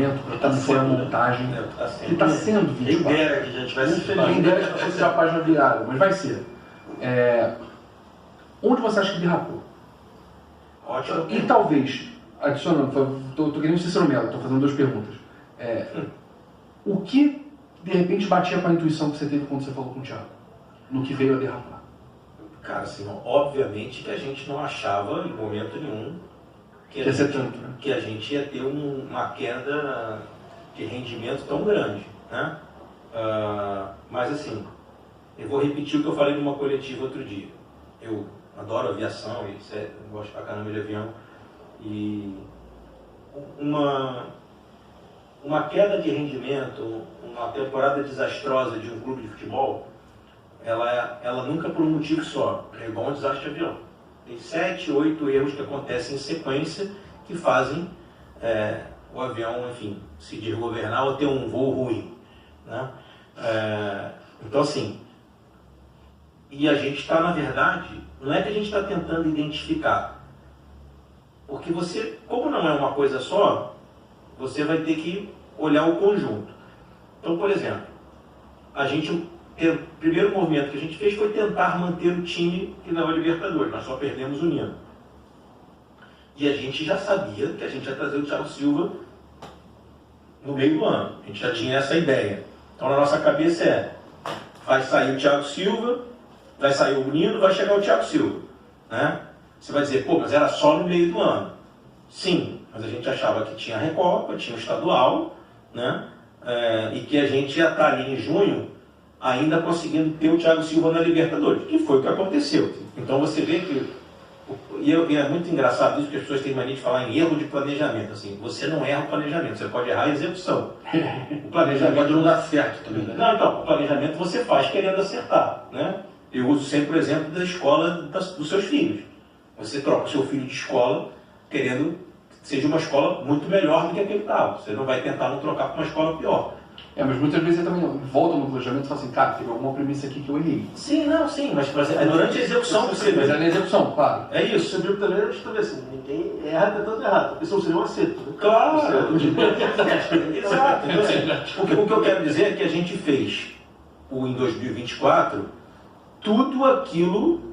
planejamento, para como foi a montagem, que está sendo 24. Quem dera que já tivesse feito. Quem dera que fosse a página virada, mas vai ser. Onde você acha que derrapou? Ótimo. E talvez, adicionando, estou querendo ser Cícero Mello, estou fazendo duas perguntas. O que, de repente, batia com a intuição que você teve quando você falou com o Thiago? No que veio a derrapar? Cara, assim, obviamente que a gente não achava, em momento nenhum, que a gente ia ter uma queda de rendimento tão grande, né? Mas assim, eu vou repetir o que eu falei numa coletiva outro dia. Eu adoro aviação, eu gosto pra caramba de avião, e uma queda de rendimento, uma temporada desastrosa de um clube de futebol, ela nunca por um motivo só, é igual um desastre de avião. Tem 7, 8 erros que acontecem em sequência que fazem o avião, enfim, se desgovernar ou ter um voo ruim, né? Então assim, e a gente está, na verdade, não é que a gente está tentando identificar, porque você, como não é uma coisa só, você vai ter que olhar o conjunto. Então, por exemplo, o primeiro movimento que a gente fez foi tentar manter o time que não é Libertadores, nós só perdemos o Nino. E a gente já sabia que a gente ia trazer o Thiago Silva no meio do ano, a gente já tinha essa ideia. Então, na nossa cabeça vai sair o Thiago Silva, vai sair o Nino, vai chegar o Thiago Silva, né? Você vai dizer, mas era só no meio do ano. Sim, mas a gente achava que tinha a Recopa, tinha o estadual, né? E que a gente ia estar ali em junho ainda conseguindo ter o Thiago Silva na Libertadores, que foi o que aconteceu. Então você vê que, e é muito engraçado isso, que as pessoas têm mania de falar em erro de planejamento. Assim, você não erra o planejamento, você pode errar a execução. O planejamento pode não dar certo também, né? Não, então, o planejamento você faz querendo acertar, né? Eu uso sempre o exemplo da escola dos seus filhos. Você troca o seu filho de escola querendo que seja uma escola muito melhor do que aquele estava. Você não vai tentar não trocar para uma escola pior. Mas muitas vezes você também volta no planejamento e fala assim, cara, teve alguma premissa aqui que eu errei. Sim, mas é durante a execução que você vê. Mas é na execução, claro. É isso. Você viu também, a gente também assim, ninguém erra tentando errar, porque senão seria um acerto. Né? Claro! Exato. Então, o que eu quero dizer é que a gente fez, em 2024, tudo aquilo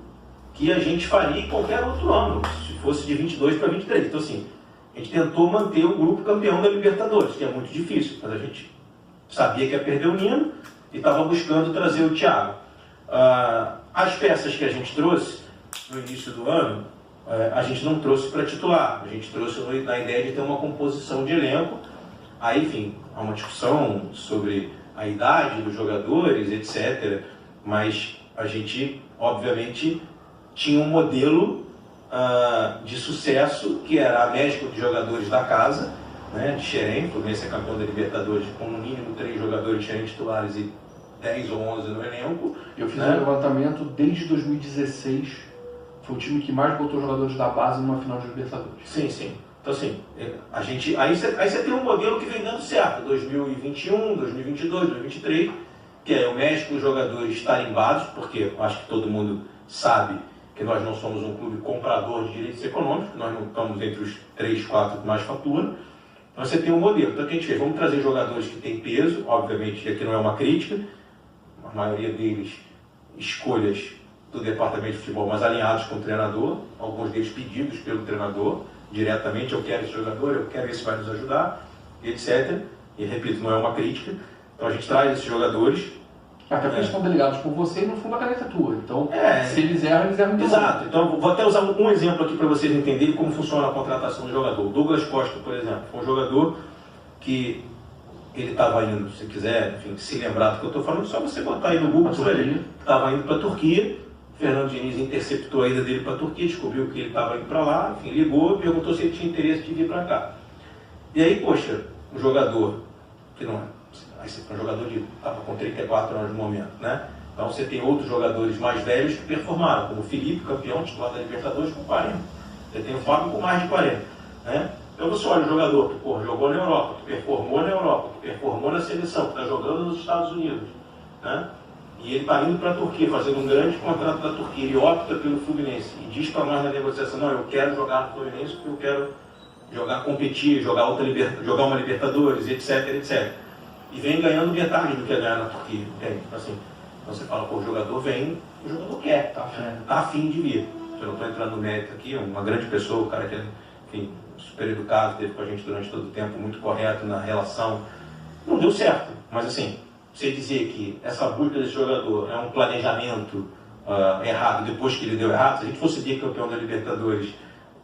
que a gente faria em qualquer outro ano, se fosse de 22 para 23. Então assim, a gente tentou manter o grupo campeão da Libertadores, que é muito difícil, mas a gente sabia que ia perder o Nino e estava buscando trazer o Thiago. As peças que a gente trouxe no início do ano, a gente não trouxe para titular, a gente trouxe na ideia de ter uma composição de elenco. Aí, enfim, há uma discussão sobre a idade dos jogadores, etc. Mas a gente, obviamente, tinha um modelo de sucesso, que era a médica de jogadores da casa, né, de Xerém. O Fluminense é campeão da Libertadores com no mínimo 3 jogadores de Xerém titulares e 10 ou 11 no elenco. Eu fiz um levantamento desde 2016, foi o time que mais botou jogadores da base numa final de Libertadores. Sim, sim. Então assim, aí você tem um modelo que vem dando certo, 2021, 2022, 2023, que é o México, os jogadores tarimbados, porque eu acho que todo mundo sabe que nós não somos um clube comprador de direitos econômicos, nós não estamos entre os 3, 4 que mais faturam. Então você tem um modelo. Então o que a gente fez? Vamos trazer jogadores que têm peso, obviamente aqui não é uma crítica, a maioria deles escolhas do departamento de futebol, mas alinhados com o treinador, alguns deles pedidos pelo treinador, diretamente, eu quero esse jogador, eu quero esse que vai nos ajudar, etc. E repito, não é uma crítica. Então a gente traz esses jogadores. Até porque eles estão delegados por você e no fundo a caneta é tua. Então, se eles erram então. Exato. Então vou até usar um exemplo aqui para vocês entenderem como funciona a contratação do jogador. O Douglas Costa, por exemplo, foi um jogador que ele estava indo, se quiser, enfim, se lembrar do que eu estou falando, só você botar aí no Google, estava indo para a Turquia. Fernando Diniz interceptou a ida dele para a Turquia, descobriu que ele estava indo para lá, enfim, ligou e perguntou se ele tinha interesse de vir para cá. E aí, poxa, um jogador que não é. Aí você tem um jogador que estava com 34 anos no momento, né? Então você tem outros jogadores mais velhos que performaram, como o Felipe, campeão titular da Libertadores, com 40. Você tem o Fábio com mais de 40, né? Então você olha o jogador que jogou na Europa, que performou na Europa, que performou na seleção, que está jogando nos Estados Unidos, né? E ele está indo para a Turquia, fazendo um grande contrato da Turquia, ele opta pelo Fluminense e diz para nós na negociação, não, eu quero jogar no Fluminense porque eu quero competir, jogar uma Libertadores, etc, etc. E vem ganhando metade do que é ganhar na Turquia, entende? Assim, você fala, pô, o jogador vem, o jogador quer, tá afim de vir. Eu não estou entrando no mérito aqui, uma grande pessoa, o cara que é, enfim, super educado, esteve com a gente durante todo o tempo, muito correto na relação. Não deu certo, mas assim, você dizer que essa busca desse jogador é um planejamento errado, depois que ele deu errado, se a gente fosse bicampeão da Libertadores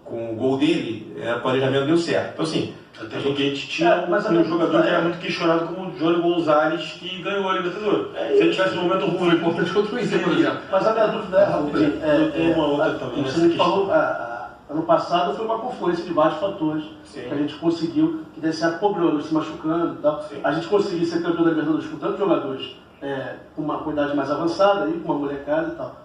com o gol dele, o planejamento deu certo. Então assim, até porque a gente tinha um jogador que era muito questionado como o Jônio Gonzalez, que ganhou a Libertadores. Se ele tivesse um momento ruim, foi importante contra o Inter, por exemplo. Mas a minha dúvida é rapidinho. Tem uma outra também. Você me falou, ano passado foi uma confluência de vários fatores que a gente conseguiu, que desse certo problema, se machucando e tal. Sim. A gente conseguiu ser campeão da Libertadores com tantos jogadores com uma idade mais avançada, aí, com uma molecada e tal.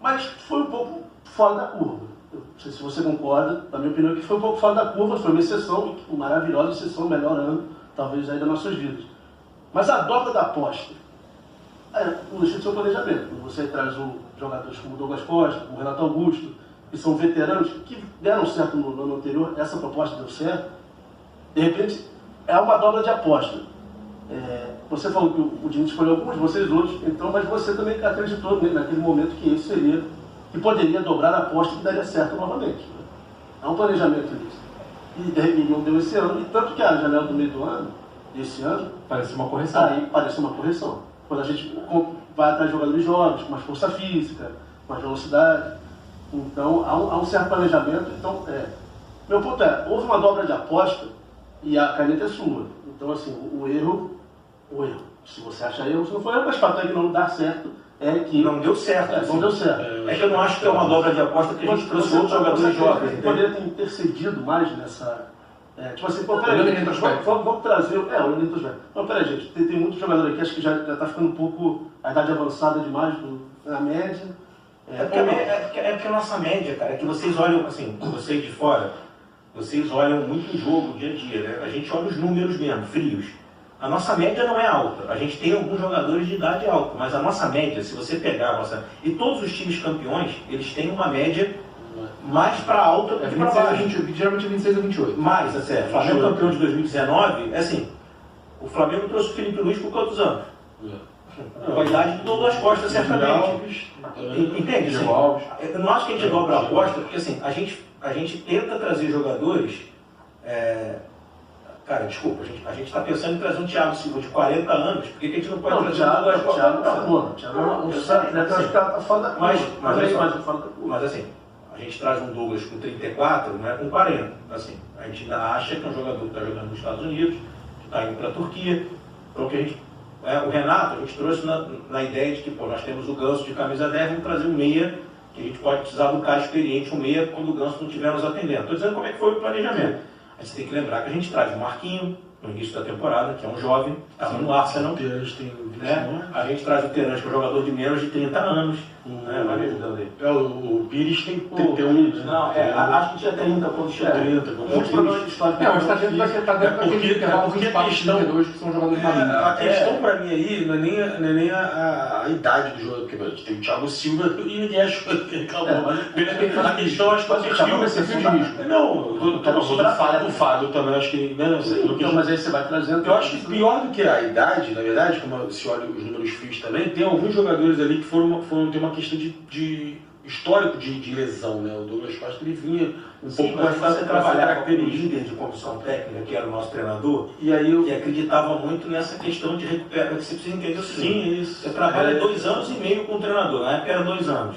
Mas foi um pouco fora da curva. Eu não sei se você concorda, na minha opinião, que foi um pouco fora da curva, foi uma exceção, uma maravilhosa exceção, melhor ano, talvez, aí das nossas vidas. Mas a dobra da aposta não deixa de ser um planejamento. Você traz jogadores como o Douglas Costa, como o Renato Augusto, que são veteranos, que deram certo no ano anterior, essa proposta deu certo. De repente, é uma dobra de aposta. Você falou que o Diniz escolheu alguns, vocês outros, então, mas você também acreditou naquele momento que isso seria, que poderia dobrar a aposta e que daria certo novamente. É um planejamento nisso. E não deu esse ano, e tanto que a janela do meio do ano, desse ano, parece uma correção. Aí parece uma correção. Quando a gente vai atrás de jogadores jovens, com mais força física, mais velocidade. Então, há um certo planejamento. Então, meu ponto houve uma dobra de aposta e a caneta é sua. Então, assim, o erro, se você acha erro, se não for erro, mas o fato é que não dá certo, é que... Não deu certo. Não deu certo. É que eu não acho que é uma dobra de aposta que a gente trouxe outros jogadores jovens. Poderia ter intercedido mais nessa... tipo assim, pô, peraí, vamos trazer... olhando em retrospecto. Não, peraí, gente, tem muito jogador aqui, acho que já está ficando um pouco... A idade avançada demais na média. Porque a nossa média, cara, é que vocês olham, assim, vocês de fora, vocês olham muito o jogo, dia a dia, né? A gente olha os números mesmo, frios. A nossa média não é alta. A gente tem alguns jogadores de idade alta, mas a nossa média, se você pegar a nossa... E todos os times campeões, eles têm uma média mais para alta do que para baixo. Geralmente é 26 a 28. Mais, o Flamengo campeão de 2019, assim, o Flamengo trouxe o Felipe Luiz por quantos anos? Com a idade do Douglas Costa, certamente. Entende? Assim, eu não acho que a gente dobra a aposta, porque assim, a gente tenta trazer jogadores... Cara, desculpa, a gente está pensando em trazer um Thiago Silva de 40 anos, por que a gente não pode trazer um Douglas Costa? Mas assim, a gente traz um Douglas com 34, não é com 40. Assim, a gente ainda acha que é um jogador que está jogando nos Estados Unidos, que está indo para a Turquia. Então, o Renato, a gente trouxe na ideia de que nós temos o Ganso de camisa 10, vamos trazer um meia, que a gente pode precisar de um cara experiente, um meia, quando o Ganso não estiver nos atendendo. Estou dizendo como é que foi o planejamento. A gente tem que lembrar que a gente traz o Marquinho, no início da temporada, que é um jovem, que estava no Arsenal. A gente traz o Terence, que é um jogador de menos de 30 anos. Vai me ajudando aí. O Pires tem 31. Não, acho que tinha 30 quando chegou. 30. Muito problema de história. O estádio vai estar dentro daquele intervalo dos espaços 32, que são jogadores marinhos. A questão para mim aí não é nem a idade do jogador, porque a gente tem o Thiago Silva e ninguém achou que ele acabou. A questão acho que o perfil de risco. Não, o Fábio também acho que... Então, mas aí você vai trazendo... Eu acho que pior do que a idade, na verdade, como se olha os números frios também, tem alguns jogadores ali que foram ter uma questão de histórico de lesão, né? O Douglas Costa ele vinha um pouco mais você trabalhava com o líder de comissão técnica, que era o nosso treinador, e aí que acreditava muito nessa questão de recuperar. Você precisa entender o seguinte: sim, isso. Você trabalha 2 anos e meio com o treinador, na época era 2 anos.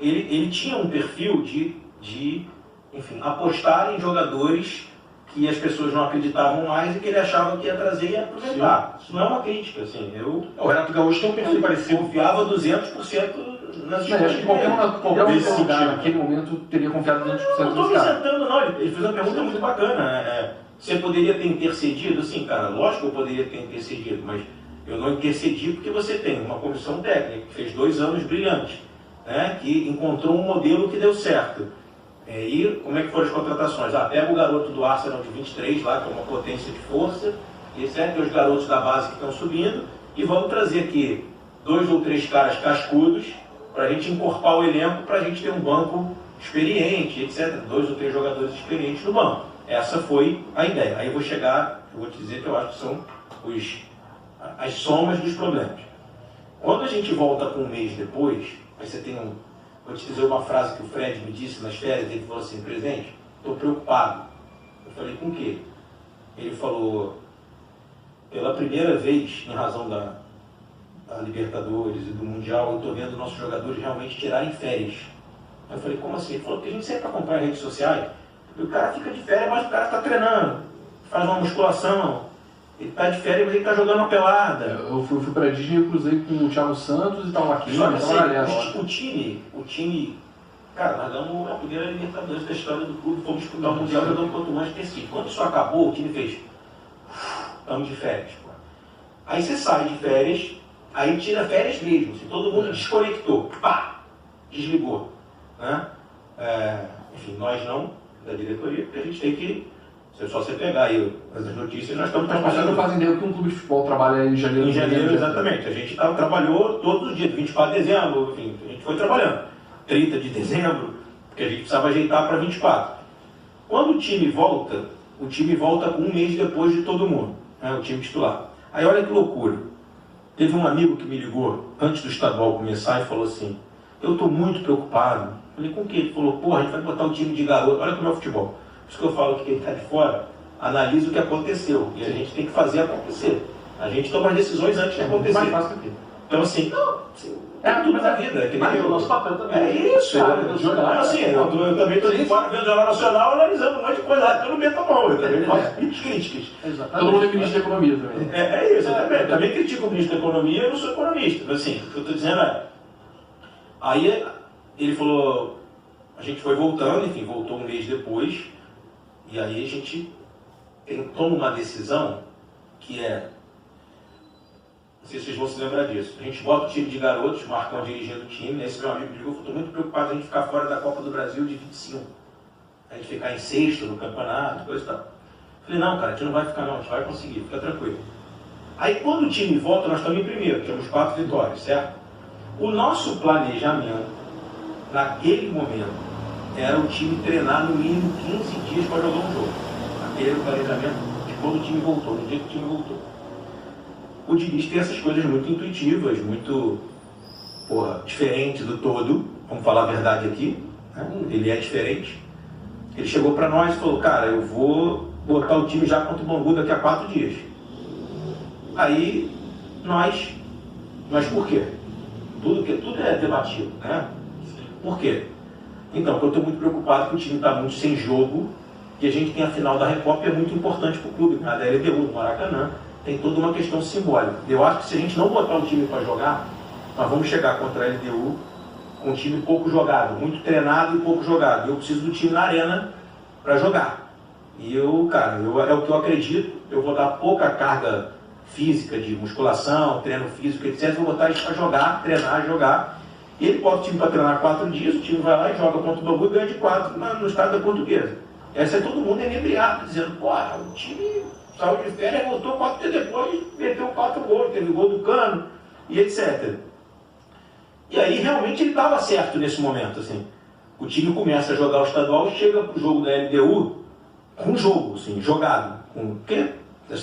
Ele tinha um perfil de enfim, apostar em jogadores que as pessoas não acreditavam mais e que ele achava que ia trazer e ia aproveitar. Isso não é uma crítica, assim. O Renato Gaúcho tem um perfil parecido. Confiava 200% nas escolhas. Acho que qualquer lugar naquele momento teria confiado 200% Não nesse estou me cara. isentando, não. Ele fez uma pergunta muito bacana. Você poderia ter intercedido? Sim, cara, lógico que eu poderia ter intercedido, mas eu não intercedi porque você tem uma comissão técnica que fez 2 anos brilhantes, né, que encontrou um modelo que deu certo. E como é que foram as contratações? Pega o garoto do Arsenal de 23 lá, que é uma potência de força, e etc. Os garotos da base que estão subindo, e vamos trazer aqui 2 ou 3 caras cascudos para a gente encorpar o elenco, para a gente ter um banco experiente, etc. 2 ou 3 jogadores experientes no banco. essa foi a ideia. Aí eu vou te dizer que eu acho que são as somas dos problemas. Quando a gente volta com um mês depois, aí você tem vou te dizer uma frase que o Fred me disse nas férias, ele falou assim, presidente, estou preocupado. Eu falei, com o quê? Ele falou, pela primeira vez, em razão da Libertadores e do Mundial, eu estou vendo nossos jogadores realmente tirarem férias. Eu falei, como assim? Ele falou, porque a gente sempre acompanha as redes sociais, e o cara fica de férias, mas o cara está treinando, faz uma musculação, ele está de férias, mas ele está jogando uma pelada. Eu fui para a Disney, eu cruzei com o Thiago Santos e tal, aqui. Só que assim, o time, cara, nós damos a primeira Libertadores da história do clube, fomos disputar o Mundial jogando contra o Manchester City. Quando isso acabou, o time fez, estamos de férias. Pô. Aí você sai de férias, aí tira férias mesmo, assim, todo mundo desconectou, pá, desligou. Né? Enfim, nós não, da diretoria, porque a gente tem que, se é só você pegar aí as notícias, nós estamos trabalhando. Mas não fazem ideia que um clube de futebol trabalha em janeiro. Em janeiro, exatamente. A gente trabalhou todos os dias, 24 de dezembro, enfim, a gente foi trabalhando. 30 de dezembro, porque a gente precisava ajeitar para 24. Quando o time volta um mês depois de todo mundo, né, o time titular. Aí olha que loucura. Teve um amigo que me ligou antes do estadual começar e falou assim, eu estou muito preocupado. Falei, com o quê? Ele falou, porra, a gente vai botar um time de garoto, olha como é o futebol. Por isso que eu falo que quem está de fora analisa o que aconteceu. E a gente tem que fazer acontecer. A gente toma as decisões antes de acontecer. Mais fácil que então assim, tudo na vida. É que nem o nosso papel também. É isso. Eu também estou de fora vendo o Jornal Nacional, analisando um monte de coisa. Eu não meto a mão, eu também faço críticas. Todo mundo é ministro da Economia também. É isso, eu também critico o ministro da Economia, eu não sou economista. Mas assim, o que eu estou dizendo é... Aí ele falou, a gente foi voltando, enfim, voltou um mês depois, e aí a gente toma uma decisão que é, não sei se vocês vão se lembrar disso, a gente bota o time de garotos, Marcão dirigindo o time, esse meu amigo me ligou, eu estou muito preocupado a gente ficar fora da Copa do Brasil de 25, a gente ficar em sexto no campeonato, coisa e tal. Falei, não, cara, a gente não vai ficar não, a gente vai conseguir, fica tranquilo. Aí quando o time volta, nós estamos em primeiro, temos 4 vitórias, certo? O nosso planejamento, naquele momento, era o time treinar no mínimo 15 dias para jogar um jogo. Aquele era o planejamento de quando o time voltou, no dia que o time voltou. O Diniz tem essas coisas muito intuitivas, muito diferente do todo, vamos falar a verdade aqui, né? Ele é diferente. Ele chegou para nós e falou, cara, eu vou botar o time já contra o Bangu daqui a 4 dias. Aí, nós por quê? Tudo é debatido, né? Por quê? Então, porque eu estou muito preocupado que o time está muito sem jogo e a gente tem a final da Recopa, é muito importante para o clube, a da LDU, no Maracanã, tem toda uma questão simbólica. Eu acho que se a gente não botar o time para jogar, nós vamos chegar contra a LDU com um time pouco jogado, muito treinado e pouco jogado. Eu preciso do time na arena para jogar. E é o que eu acredito, eu vou dar pouca carga física de musculação, treino físico, etc. Vou botar eles para jogar, treinar, jogar. E ele bota o time para treinar 4 dias, o time vai lá e joga contra o Bangu e ganha de 4 no estado da Portuguesa. Aí sai todo mundo inebriado, dizendo, porra, o time saiu de férias, voltou 4 dias depois, meteu 4 gols, teve gol do Cano, e etc. E aí realmente ele estava certo nesse momento, assim. O time começa a jogar o estadual e chega para o jogo da LDU com jogo, assim, jogado. Com o quê?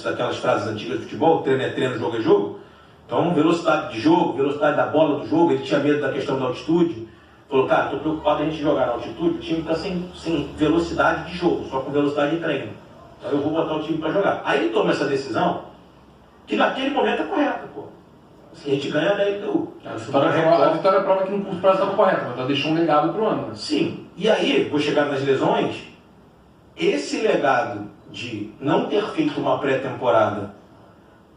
Aquelas frases antigas de futebol, treino é treino, jogo é jogo. Então, velocidade de jogo, velocidade da bola do jogo, ele tinha medo da questão da altitude. Falou, cara, estou preocupado a gente jogar na altitude, o time está sem velocidade de jogo, só com velocidade de treino. Então eu vou botar o time para jogar. Aí ele toma essa decisão, que naquele momento é correta, pô. Assim, a gente ganha da LDU. A vitória prova que no curto prazo estava correta, mas ela deixou um legado para o ano. Né? Sim. E aí, vou chegar nas lesões, esse legado de não ter feito uma pré-temporada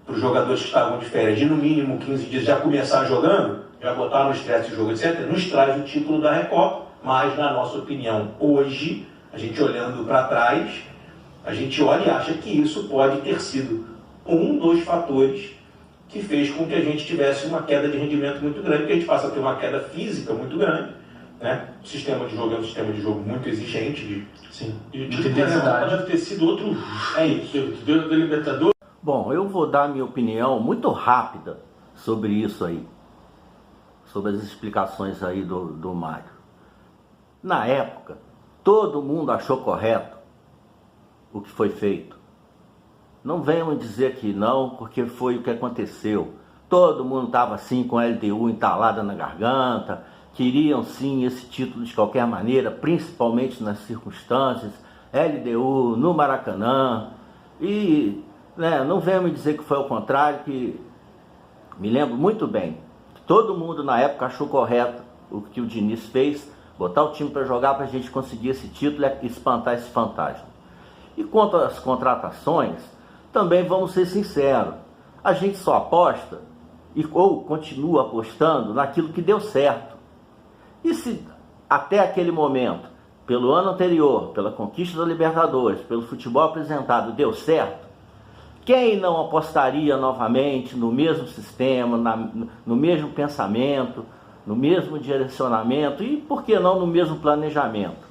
para os jogadores que estavam de férias, de no mínimo 15 dias já começar jogando, já botar no estresse de jogo, etc., nos traz o título da Recopa, mas, na nossa opinião, hoje, a gente olhando para trás, a gente olha e acha que isso pode ter sido um dos fatores que fez com que a gente tivesse uma queda de rendimento muito grande, porque a gente passa a ter uma queda física muito grande, né? O sistema de jogo é um sistema de jogo muito exigente, sim. E o título da Recopa deve ter sido outro... É isso. Deu da Libertadores. Bom, eu vou dar minha opinião muito rápida sobre isso aí, sobre as explicações aí do Mário. Na época, todo mundo achou correto o que foi feito. Não venham dizer que não, porque foi o que aconteceu. Todo mundo estava assim com a LDU entalada na garganta, queriam sim esse título de qualquer maneira, principalmente nas circunstâncias, LDU no Maracanã, e não venham me dizer que foi ao contrário, que me lembro muito bem, que todo mundo na época achou correto o que o Diniz fez, botar o time para jogar para a gente conseguir esse título e espantar esse fantasma. E quanto às contratações, também vamos ser sinceros, a gente só aposta ou continua apostando naquilo que deu certo. E se até aquele momento, pelo ano anterior, pela conquista da Libertadores, pelo futebol apresentado, deu certo, quem não apostaria novamente no mesmo sistema, no mesmo pensamento, no mesmo direcionamento e, por que não, no mesmo planejamento?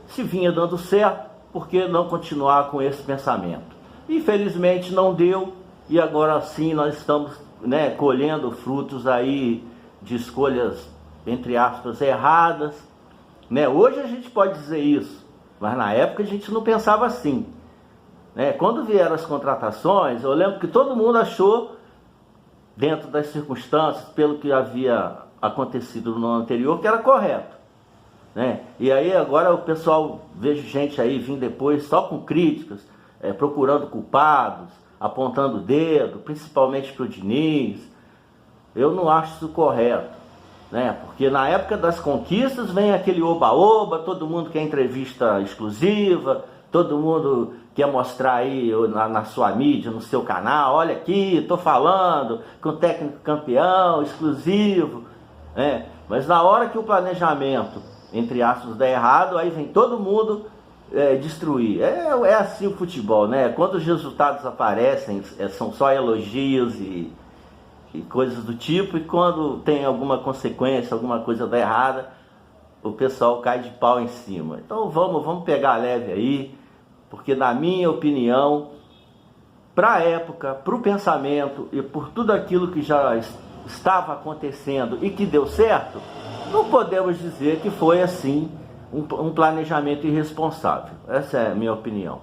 Se vinha dando certo, por que não continuar com esse pensamento? Infelizmente não deu, e agora sim nós estamos colhendo frutos aí de escolhas, entre aspas, erradas. Hoje a gente pode dizer isso, mas na época a gente não pensava assim. Quando vieram as contratações, eu lembro que todo mundo achou, dentro das circunstâncias, pelo que havia acontecido no ano anterior, que era correto. E aí agora o pessoal, vejo gente aí vir depois só com críticas, procurando culpados, apontando o dedo, principalmente para o Diniz. Eu não acho isso correto, porque na época das conquistas vem aquele oba-oba, todo mundo quer entrevista exclusiva, todo mundo quer mostrar aí na sua mídia, no seu canal, olha aqui, estou falando com o técnico campeão, exclusivo, mas na hora que o planejamento, entre aspas, dá errado, aí vem todo mundo destruir. É assim o futebol, quando os resultados aparecem, são só elogios e coisas do tipo, e quando tem alguma consequência, alguma coisa dá errada, o pessoal cai de pau em cima. Então vamos pegar leve aí, porque na minha opinião, para a época, para o pensamento e por tudo aquilo que já estava acontecendo e que deu certo, não podemos dizer que foi assim um planejamento irresponsável. Essa é a minha opinião.